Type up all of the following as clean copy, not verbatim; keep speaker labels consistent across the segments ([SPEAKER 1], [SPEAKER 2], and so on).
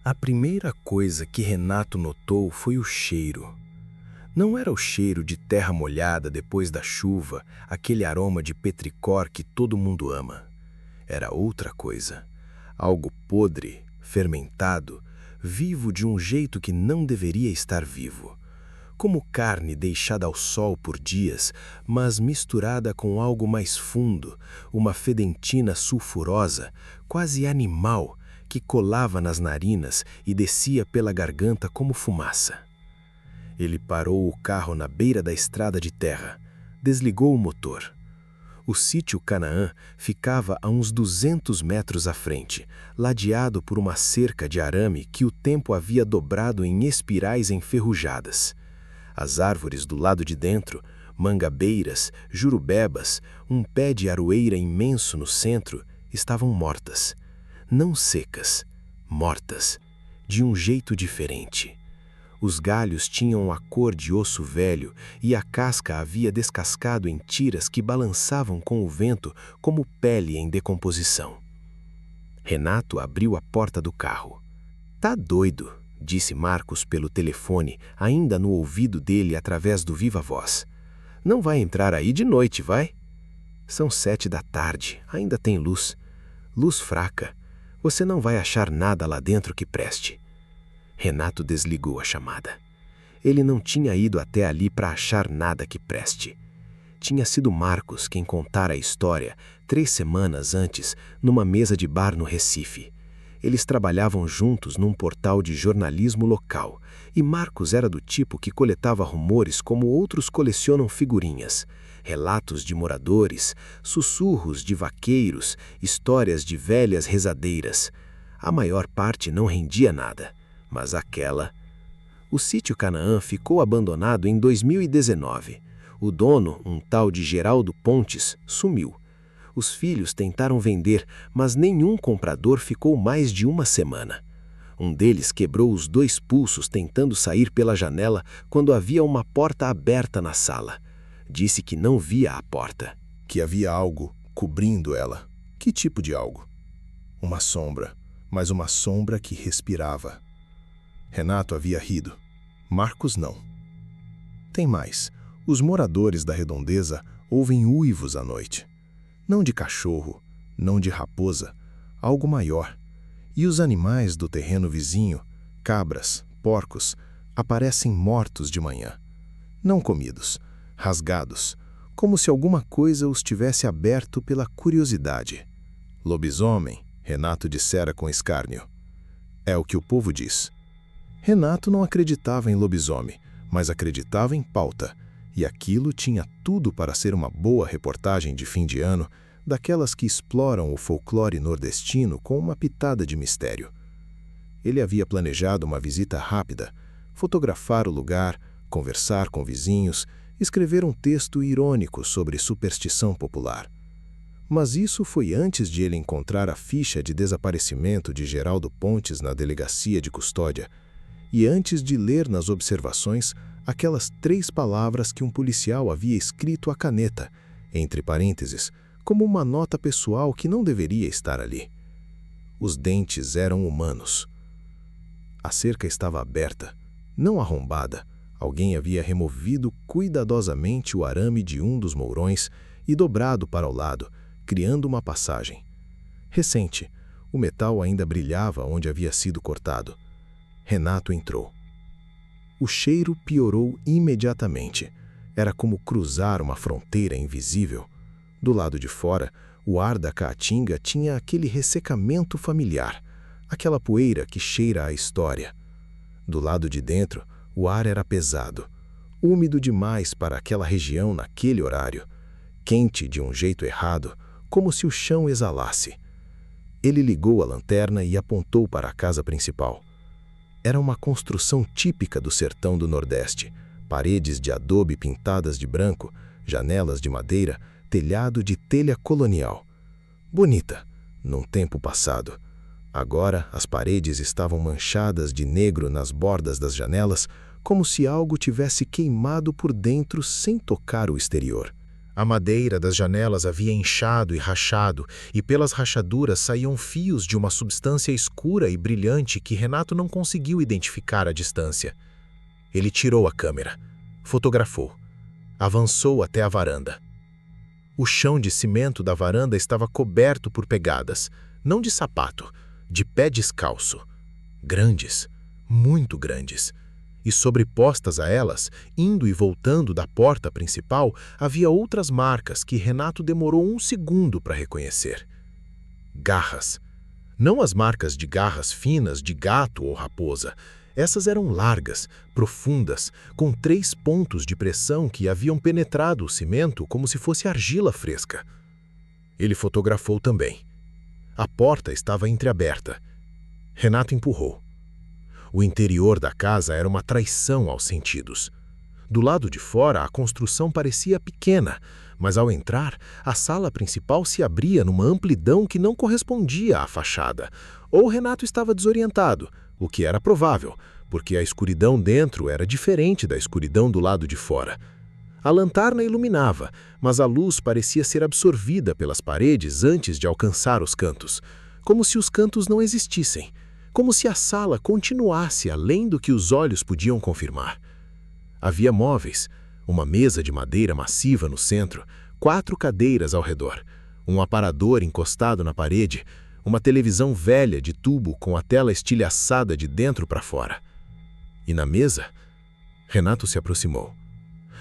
[SPEAKER 1] A primeira coisa que Renato notou foi o cheiro. Não era o cheiro de terra molhada depois da chuva, aquele aroma de petricor que todo mundo ama. Era outra coisa. Algo podre, fermentado, vivo de um jeito que não deveria estar vivo. Como carne deixada ao sol por dias, mas misturada com algo mais fundo, uma fedentina sulfurosa, quase animal, que colava nas narinas e descia pela garganta como fumaça. Ele parou o carro na beira da estrada de terra, desligou o motor. O sítio Canaã ficava a uns 200 metros à frente, ladeado por uma cerca de arame que o tempo havia dobrado em espirais enferrujadas. As árvores do lado de dentro, mangabeiras, jurubebas, um pé de aroeira imenso no centro, estavam mortas. Não secas, mortas, de um jeito diferente. Os galhos tinham a cor de osso velho e a casca havia descascado em tiras que balançavam com o vento como pele em decomposição. Renato abriu a porta do carro. "Tá doido", disse Marcos pelo telefone, ainda no ouvido dele através do viva-voz. "Não vai entrar aí de noite, vai? São 7 da tarde, ainda tem luz. Luz fraca. Você não vai achar nada lá dentro que preste." Renato desligou a chamada. Ele não tinha ido até ali para achar nada que preste. Tinha sido Marcos quem contara a história 3 semanas antes, numa mesa de bar no Recife. Eles trabalhavam juntos num portal de jornalismo local, e Marcos era do tipo que coletava rumores como outros colecionam figurinhas, relatos de moradores, sussurros de vaqueiros, histórias de velhas rezadeiras. A maior parte não rendia nada, mas aquela... O sítio Canaã ficou abandonado em 2019. O dono, um tal de Geraldo Pontes, sumiu. Os filhos tentaram vender, mas nenhum comprador ficou mais de 1 semana. Um deles quebrou os 2 pulsos tentando sair pela janela quando havia uma porta aberta na sala. Disse que não via a porta.
[SPEAKER 2] Que havia algo cobrindo ela. Que tipo de algo? Uma sombra, mas uma sombra que respirava. Renato havia rido. Marcos não. Tem mais. Os moradores da redondeza ouvem uivos à noite. Não de cachorro, não de raposa, algo maior. E os animais do terreno vizinho, cabras, porcos, aparecem mortos de manhã. Não comidos, rasgados, como se alguma coisa os tivesse aberto pela curiosidade. Lobisomem, Renato dissera com escárnio. É o que o povo diz. Renato não acreditava em lobisomem, mas acreditava em pauta, e aquilo tinha tudo para ser uma boa reportagem de fim de ano, daquelas que exploram o folclore nordestino com uma pitada de mistério. Ele havia planejado uma visita rápida, fotografar o lugar, conversar com vizinhos, escrever um texto irônico sobre superstição popular. Mas isso foi antes de ele encontrar a ficha de desaparecimento de Geraldo Pontes na delegacia de custódia, e antes de ler nas observações aquelas 3 palavras que um policial havia escrito à caneta, entre parênteses, como uma nota pessoal que não deveria estar ali. Os dentes eram humanos. A cerca estava aberta, não arrombada. Alguém havia removido cuidadosamente o arame de um dos mourões e dobrado para o lado, criando uma passagem. Recente, o metal ainda brilhava onde havia sido cortado. Renato entrou. O cheiro piorou imediatamente. Era como cruzar uma fronteira invisível. Do lado de fora, o ar da caatinga tinha aquele ressecamento familiar, aquela poeira que cheira a história. Do lado de dentro, o ar era pesado, úmido demais para aquela região naquele horário, quente de um jeito errado, como se o chão exalasse. Ele ligou a lanterna e apontou para a casa principal. Era uma construção típica do sertão do Nordeste, paredes de adobe pintadas de branco, janelas de madeira, telhado de telha colonial. Bonita, num tempo passado. Agora, as paredes estavam manchadas de negro nas bordas das janelas, como se algo tivesse queimado por dentro sem tocar o exterior. A madeira das janelas havia inchado e rachado, e pelas rachaduras saíam fios de uma substância escura e brilhante que Renato não conseguiu identificar à distância. Ele tirou a câmera, fotografou, avançou até a varanda. O chão de cimento da varanda estava coberto por pegadas, não de sapato, de pé descalço. Grandes, muito grandes. E sobrepostas a elas, indo e voltando da porta principal, havia outras marcas que Renato demorou 1 segundo para reconhecer. Garras. Não as marcas de garras finas de gato ou raposa. Essas eram largas, profundas, com 3 pontos de pressão que haviam penetrado o cimento como se fosse argila fresca. Ele fotografou também. A porta estava entreaberta. Renato empurrou. O interior da casa era uma traição aos sentidos. Do lado de fora, a construção parecia pequena, mas ao entrar, a sala principal se abria numa amplidão que não correspondia à fachada. Ou Renato estava desorientado, o que era provável, porque a escuridão dentro era diferente da escuridão do lado de fora. A lanterna iluminava, mas a luz parecia ser absorvida pelas paredes antes de alcançar os cantos, como se os cantos não existissem. Como se a sala continuasse além do que os olhos podiam confirmar. Havia móveis, uma mesa de madeira massiva no centro, 4 cadeiras ao redor, um aparador encostado na parede, uma televisão velha de tubo com a tela estilhaçada de dentro para fora. E na mesa? Renato se aproximou.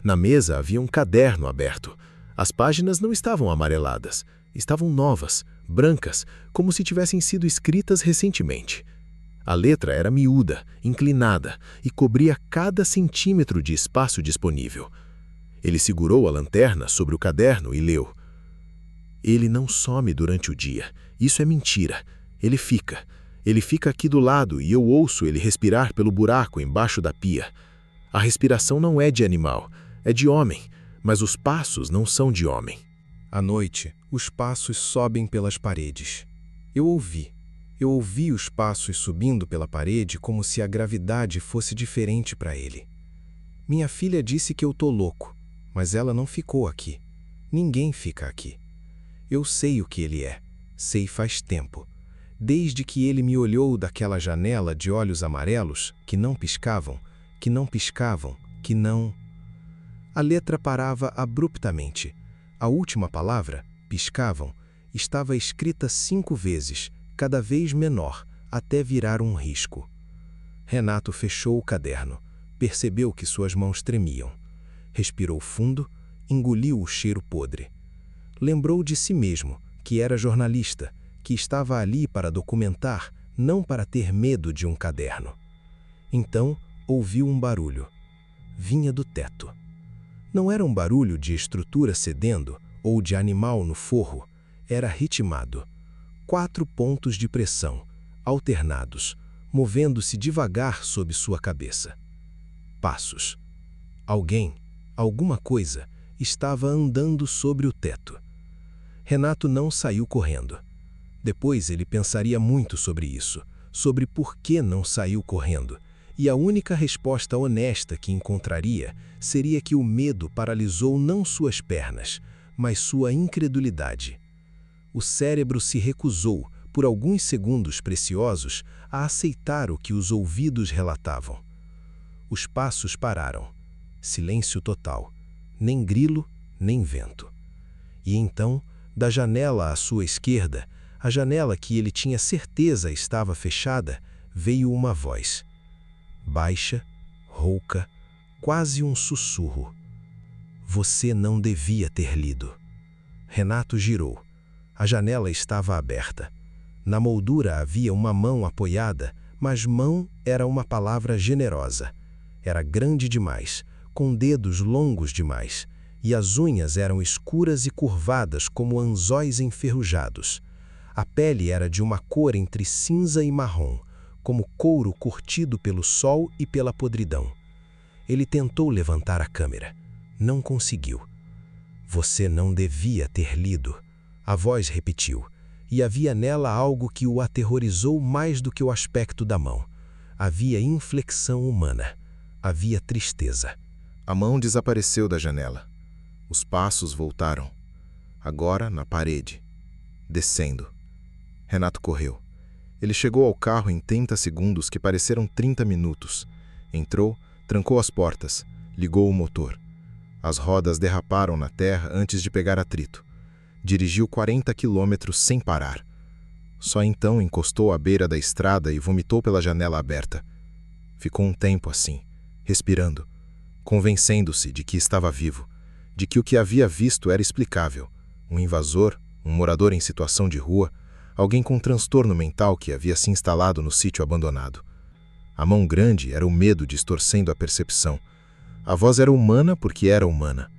[SPEAKER 2] Na mesa havia um caderno aberto. As páginas não estavam amareladas, estavam novas, brancas, como se tivessem sido escritas recentemente. A letra era miúda, inclinada e cobria cada centímetro de espaço disponível. Ele segurou a lanterna sobre o caderno e leu. Ele não some durante o dia. Isso é mentira. Ele fica. Ele fica aqui do lado e eu ouço ele respirar pelo buraco embaixo da pia. A respiração não é de animal, é de homem, mas os passos não são de homem.
[SPEAKER 1] À noite, os passos sobem pelas paredes. Eu ouvi os passos subindo pela parede como se a gravidade fosse diferente para ele. Minha filha disse que eu tô louco, mas ela não ficou aqui. Ninguém fica aqui. Eu sei o que ele é, sei faz tempo. Desde que ele me olhou daquela janela de olhos amarelos, que não piscavam, que não piscavam, que não... A letra parava abruptamente. A última palavra, piscavam, estava escrita 5 vezes, cada vez menor, até virar um risco. Renato fechou o caderno, percebeu que suas mãos tremiam. Respirou fundo, engoliu o cheiro podre. Lembrou de si mesmo, que era jornalista, que estava ali para documentar, não para ter medo de um caderno. Então, ouviu um barulho. Vinha do teto. Não era um barulho de estrutura cedendo ou de animal no forro, era ritmado. 4 pontos de pressão, alternados, movendo-se devagar sob sua cabeça. Passos. Alguém, alguma coisa, estava andando sobre o teto. Renato não saiu correndo. Depois ele pensaria muito sobre isso, sobre por que não saiu correndo, e a única resposta honesta que encontraria seria que o medo paralisou não suas pernas, mas sua incredulidade. O cérebro se recusou, por alguns segundos preciosos, a aceitar o que os ouvidos relatavam. Os passos pararam. Silêncio total. Nem grilo, nem vento. E então, da janela à sua esquerda, a janela que ele tinha certeza estava fechada, veio uma voz. Baixa, rouca, quase um sussurro. Você não devia ter lido. Renato girou. A janela estava aberta. Na moldura havia uma mão apoiada, mas mão era uma palavra generosa. Era grande demais, com dedos longos demais, e as unhas eram escuras e curvadas como anzóis enferrujados. A pele era de uma cor entre cinza e marrom, como couro curtido pelo sol e pela podridão. Ele tentou levantar a câmera. Não conseguiu. Você não devia ter lido. A voz repetiu, e havia nela algo que o aterrorizou mais do que o aspecto da mão. Havia inflexão humana. Havia tristeza.
[SPEAKER 2] A mão desapareceu da janela. Os passos voltaram. Agora na parede. Descendo. Renato correu. Ele chegou ao carro em 30 segundos que pareceram 30 minutos. Entrou, trancou as portas, ligou o motor. As rodas derraparam na terra antes de pegar atrito. Dirigiu 40 quilômetros sem parar. Só então encostou à beira da estrada e vomitou pela janela aberta. Ficou um tempo assim, respirando, convencendo-se de que estava vivo, de que o que havia visto era explicável. Um invasor, um morador em situação de rua, alguém com transtorno mental que havia se instalado no sítio abandonado. A mão grande era o medo distorcendo a percepção. A voz era humana porque era humana.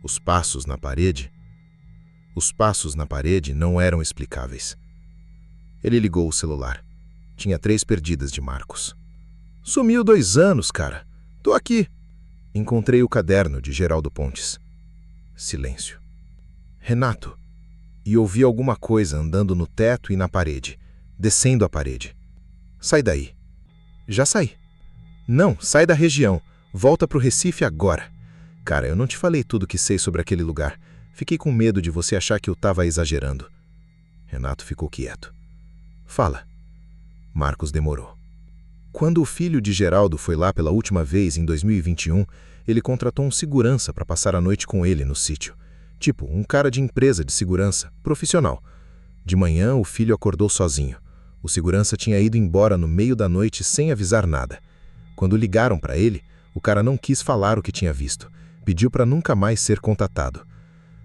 [SPEAKER 2] Os passos na parede não eram explicáveis. Ele ligou o celular. Tinha 3 perdidas de Marcos. Sumiu 2 anos, cara. Tô aqui. Encontrei o caderno de Geraldo Pontes. Silêncio. Renato. E ouvi alguma coisa andando no teto e na parede, descendo a parede. Sai daí. Já saí. Não, sai da região. Volta pro Recife agora. Cara, eu não te falei tudo o que sei sobre aquele lugar. Fiquei com medo de você achar que eu estava exagerando. Renato ficou quieto. Fala. Marcos demorou. Quando o filho de Geraldo foi lá pela última vez, em 2021, ele contratou um segurança para passar a noite com ele no sítio. Tipo, um cara de empresa de segurança, profissional. De manhã, o filho acordou sozinho. O segurança tinha ido embora no meio da noite sem avisar nada. Quando ligaram para ele, o cara não quis falar o que tinha visto. Pediu para nunca mais ser contatado.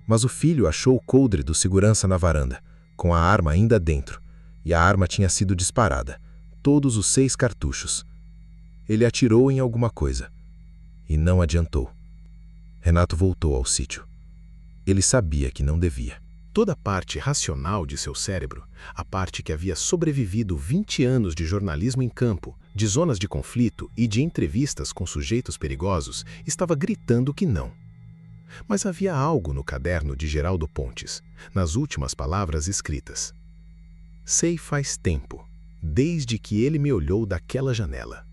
[SPEAKER 2] Mas o filho achou o coldre do segurança na varanda, com a arma ainda dentro. E a arma tinha sido disparada. Todos os 6 cartuchos. Ele atirou em alguma coisa. E não adiantou. Renato voltou ao sítio. Ele sabia que não devia.
[SPEAKER 1] Toda a parte racional de seu cérebro, a parte que havia sobrevivido 20 anos de jornalismo em campo, de zonas de conflito e de entrevistas com sujeitos perigosos, estava gritando que não. Mas havia algo no caderno de Geraldo Pontes, nas últimas palavras escritas. Sei faz tempo, desde que ele me olhou daquela janela.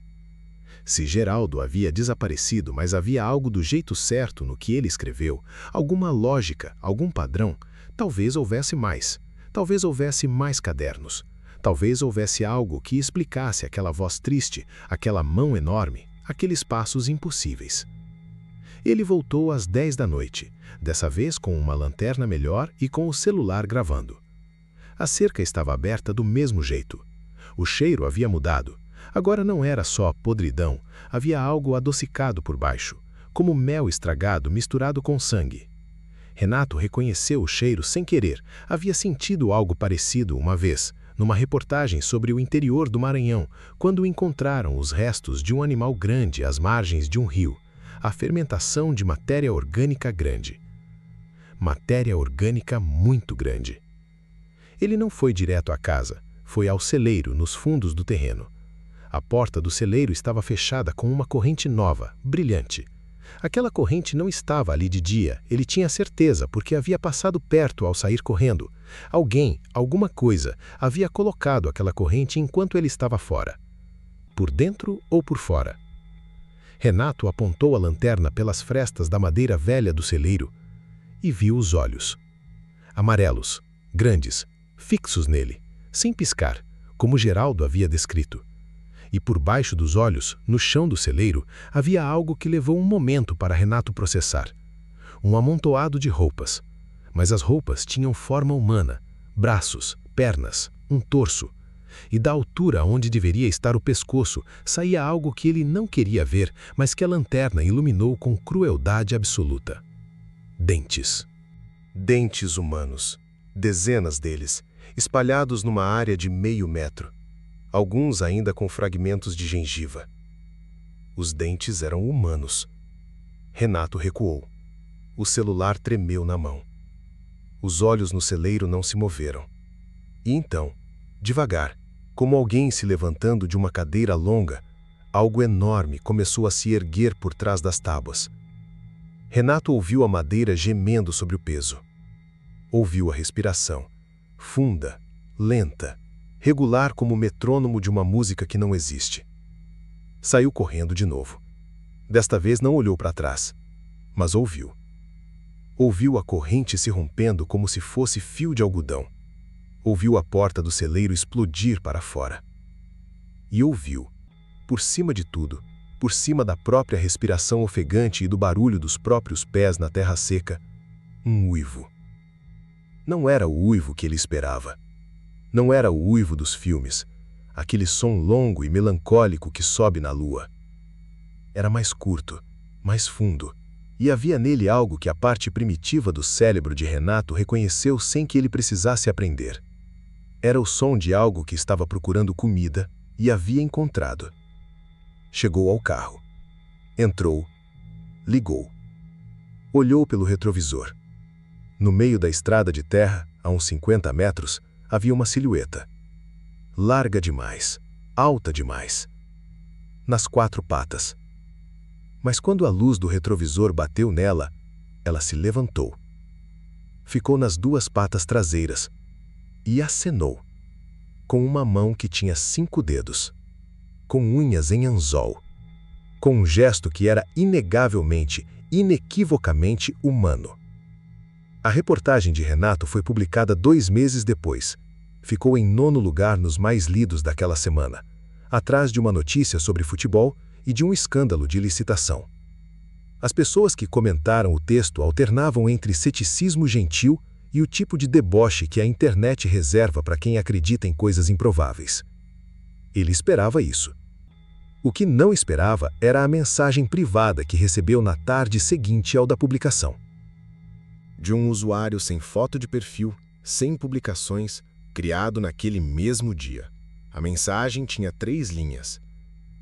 [SPEAKER 1] Se Geraldo havia desaparecido, mas havia algo do jeito certo no que ele escreveu, alguma lógica, algum padrão, talvez houvesse mais. Talvez houvesse mais cadernos. Talvez houvesse algo que explicasse aquela voz triste, aquela mão enorme, aqueles passos impossíveis. Ele voltou às 10 da noite, dessa vez com uma lanterna melhor e com o celular gravando. A cerca estava aberta do mesmo jeito. O cheiro havia mudado. Agora não era só podridão, havia algo adocicado por baixo, como mel estragado misturado com sangue. Renato reconheceu o cheiro sem querer, havia sentido algo parecido uma vez, numa reportagem sobre o interior do Maranhão, quando encontraram os restos de um animal grande às margens de um rio, a fermentação de matéria orgânica grande. Matéria orgânica muito grande. Ele não foi direto à casa, foi ao celeiro nos fundos do terreno. A porta do celeiro estava fechada com uma corrente nova, brilhante. Aquela corrente não estava ali de dia, ele tinha certeza, porque havia passado perto ao sair correndo. Alguém, alguma coisa, havia colocado aquela corrente enquanto ele estava fora. Por dentro ou por fora? Renato apontou a lanterna pelas frestas da madeira velha do celeiro e viu os olhos. Amarelos, grandes, fixos nele, sem piscar, como Geraldo havia descrito. E por baixo dos olhos, no chão do celeiro, havia algo que levou um momento para Renato processar. Um amontoado de roupas. Mas as roupas tinham forma humana, braços, pernas, um torso. E da altura onde deveria estar o pescoço, saía algo que ele não queria ver, mas que a lanterna iluminou com crueldade absoluta. Dentes. Dentes humanos. Dezenas deles, espalhados numa área de meio metro. Alguns ainda com fragmentos de gengiva. Os dentes eram humanos. Renato recuou. O celular tremeu na mão. Os olhos no celeiro não se moveram. E então, devagar, como alguém se levantando de uma cadeira longa, algo enorme começou a se erguer por trás das tábuas. Renato ouviu a madeira gemendo sobre o peso. Ouviu a respiração, funda, lenta, regular como o metrônomo de uma música que não existe. Saiu correndo de novo. Desta vez não olhou para trás, mas ouviu.
[SPEAKER 2] Ouviu a corrente se rompendo como se fosse fio de algodão. Ouviu a porta do celeiro explodir para fora. E ouviu, por cima de tudo, por cima da própria respiração ofegante e do barulho dos próprios pés na terra seca, um uivo. Não era o uivo que ele esperava. Não era o uivo dos filmes, aquele som longo e melancólico que sobe na lua. Era mais curto, mais fundo, e havia nele algo que a parte primitiva do cérebro de Renato reconheceu sem que ele precisasse aprender. Era o som de algo que estava procurando comida e havia encontrado. Chegou ao carro. Entrou. Ligou. Olhou pelo retrovisor. No meio da estrada de terra, a uns 50 metros, havia uma silhueta. Larga demais, alta demais. Nas 4 patas. Mas quando a luz do retrovisor bateu nela, ela se levantou. Ficou nas 2 patas traseiras e acenou, com uma mão que tinha 5 dedos, com unhas em anzol, com um gesto que era inegavelmente, inequivocamente humano. A reportagem de Renato foi publicada 2 meses depois. Ficou em 9º lugar nos mais lidos daquela semana, atrás de uma notícia sobre futebol e de um escândalo de licitação. As pessoas que comentaram o texto alternavam entre ceticismo gentil e o tipo de deboche que a internet reserva para quem acredita em coisas improváveis. Ele esperava isso. O que não esperava era a mensagem privada que recebeu na tarde seguinte ao da publicação.
[SPEAKER 1] De um usuário sem foto de perfil, sem publicações, criado naquele mesmo dia. A mensagem tinha 3 linhas.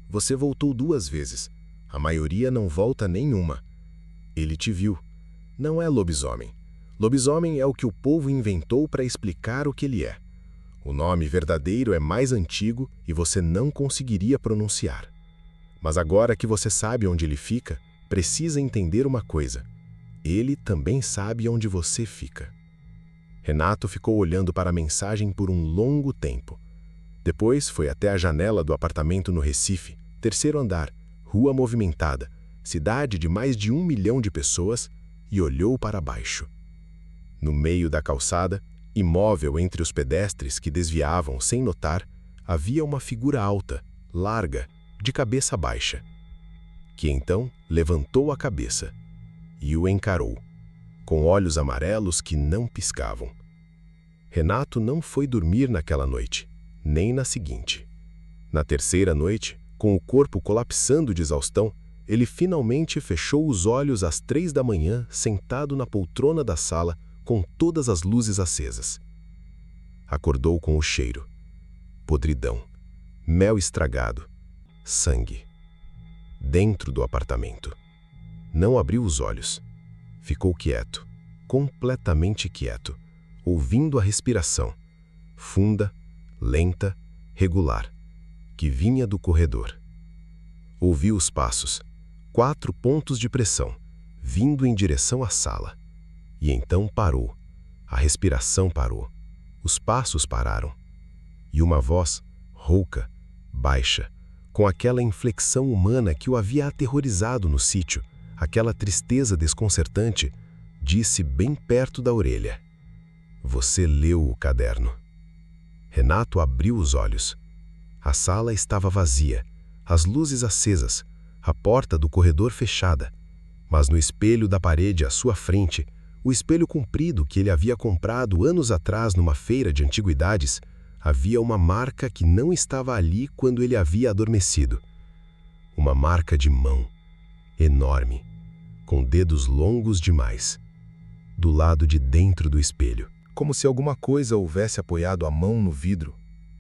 [SPEAKER 1] Você voltou 2 vezes. A maioria não volta nenhuma. Ele te viu. Não é lobisomem. Lobisomem é o que o povo inventou para explicar o que ele é. O nome verdadeiro é mais antigo e você não conseguiria pronunciar. Mas agora que você sabe onde ele fica, precisa entender uma coisa. Ele também sabe onde você fica. Renato ficou olhando para a mensagem por um longo tempo. Depois foi até a janela do apartamento no Recife, 3º andar, rua movimentada, cidade de mais de 1 milhão de pessoas, e olhou para baixo. No meio da calçada, imóvel entre os pedestres que desviavam sem notar, havia uma figura alta, larga, de cabeça baixa, que então levantou a cabeça e o encarou, com olhos amarelos que não piscavam. Renato não foi dormir naquela noite, nem na seguinte. Na 3ª noite, com o corpo colapsando de exaustão, ele finalmente fechou os olhos às 3 da manhã, sentado na poltrona da sala, com todas as luzes acesas. Acordou com o cheiro. Podridão. Mel estragado. Sangue. Dentro do apartamento. Não abriu os olhos. Ficou quieto, completamente quieto, ouvindo a respiração, funda, lenta, regular, que vinha do corredor. Ouviu os passos, 4 pontos de pressão, vindo em direção à sala. E então parou. A respiração parou. Os passos pararam. E uma voz, rouca, baixa, com aquela inflexão humana que o havia aterrorizado no sítio, aquela tristeza desconcertante, disse bem perto da orelha: "Você leu o caderno." Renato abriu os olhos. A sala estava vazia, as luzes acesas, a porta do corredor fechada, mas no espelho da parede à sua frente, o espelho comprido que ele havia comprado anos atrás numa feira de antiguidades, havia uma marca que não estava ali quando ele havia adormecido. Uma marca de mão, enorme, com dedos longos demais, do lado de dentro do espelho, como se alguma coisa houvesse apoiado a mão no vidro,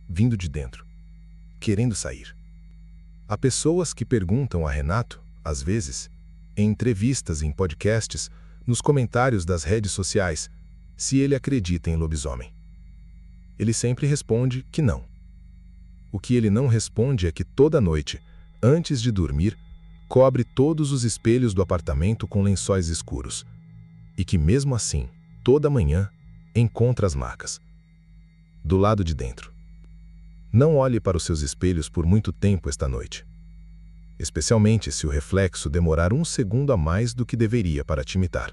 [SPEAKER 1] vindo de dentro, querendo sair. Há pessoas que perguntam a Renato, às vezes, em entrevistas, em podcasts, nos comentários das redes sociais, se ele acredita em lobisomem. Ele sempre responde que não. O que ele não responde é que toda noite, antes de dormir, cobre todos os espelhos do apartamento com lençóis escuros, e que mesmo assim, toda manhã, encontra as marcas. Do lado de dentro. Não olhe para os seus espelhos por muito tempo esta noite. Especialmente se o reflexo demorar 1 segundo a mais do que deveria para te imitar.